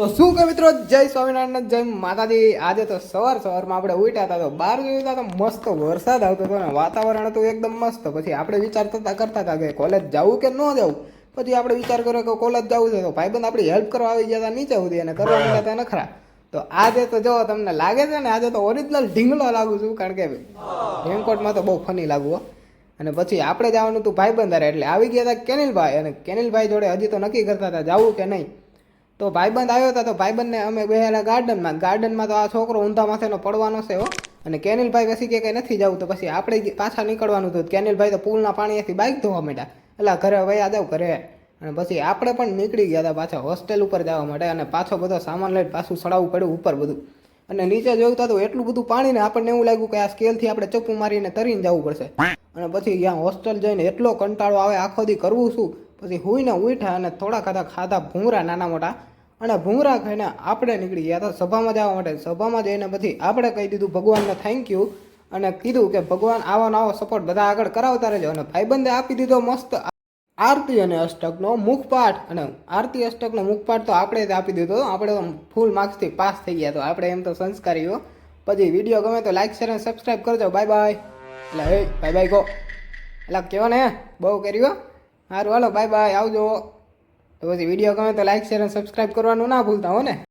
તો શું કે મિત્રો, જય સ્વામિનારાયણ, જય માતાજી. આજે તો સવારમાં આપણે ઉઠ્યા હતા તો બહાર જોયું હતા તો મસ્ત વરસાદ આવતો હતો ને વાતાવરણ હતું એકદમ મસ્ત. પછી આપણે વિચાર કરતા હતા કે કોલેજ જવું કે ન જવું. પછી આપણે વિચાર કર્યો કે કોલેજ જવું છે તો ભાઈબંધ આપણી હેલ્પ કરવા આવી ગયા હતા નીચે સુધી અને કરવા માંડ્યા હતા નખરા. તો આજે તો જો તમને લાગે છે ને, આજે તો ઓરિજિનલ ઢીંગલો લાગુ છું, કારણ કે રેનકોટમાં તો બહુ ફની લાગુ. અને પછી આપણે જવાનું હતું ભાઈબંધારે, એટલે આવી ગયા હતા કેનિલભાઈ. અને કેનિલભાઈ જોડે હજી તો નક્કી કરતા હતા જવું કે નહીં. તો ભાઈબંધ આવ્યો હતા તો ભાઈબંધને અમે બેહેલા ગાર્ડનમાં તો આ છોકરો ઊંધા માથેનો પડવાનો છે હો. અને કેનિલભાઈ પછી કે કંઈ નથી જવું. તો પછી આપણે પાછા નીકળવાનું હતું. કેનિલભાઈ તો પુલના પાણીથી બાઇક ધોવા માંડ્યા, એટલે ઘરે વયા જાવ ઘરે. અને પછી આપણે પણ નીકળી ગયા હતા પાછા હોસ્ટેલ ઉપર જવા માટે. અને પાછો બધો સામાન લઈને પાછું ચડાવવું પડ્યું ઉપર બધું. અને નીચે જોયું તો એટલું બધું પાણી ને આપણને એવું લાગ્યું કે આ સ્કેલથી આપણે ચપ્પુ મારીને તરીને જવું પડશે. અને પછી ત્યાં હોસ્ટેલ જઈને એટલો કંટાળો આવે, આખો દી કરવું શું. પછી હુઈને ઉઠ્યા અને થોડા ખાધા ભૂંગળા નાના મોટા. અને ભૂંગળા ખાઈને આપણે નીકળી ગયા હતા સભામાં જવા માટે. સભામાં જઈને પછી આપણે કહી દીધું ભગવાનને થેન્ક યુ. અને કીધું કે ભગવાન આવો સપોર્ટ બધા આગળ કરાવતા રહેજો. અને ભાઈબંધે આપી દીધો મસ્ત આરતી અને અષ્ટકનો મુખપાઠ. અને આરતી અષ્ટકનો મુખપાઠ તો આપણે જ આપી દીધો. આપણે તો ફૂલ માર્ક્સથી પાસ થઈ ગયા. તો આપણે એમ તો સંસ્કારીઓ. પછી વિડીયો ગમે તો લાઈક શેર અને સબસ્ક્રાઈબ કરજો. Bye bye. એટલે બાય બાય ગો. એટલે કહેવો ને બહુ કર્યો. સારું હાલો બાય બાય, આવજો. તો પછી વિડીયો ગમે તો લાઈક શેર અને સબસ્ક્રાઈબ કરવાનું ના ભૂલતા હો ને.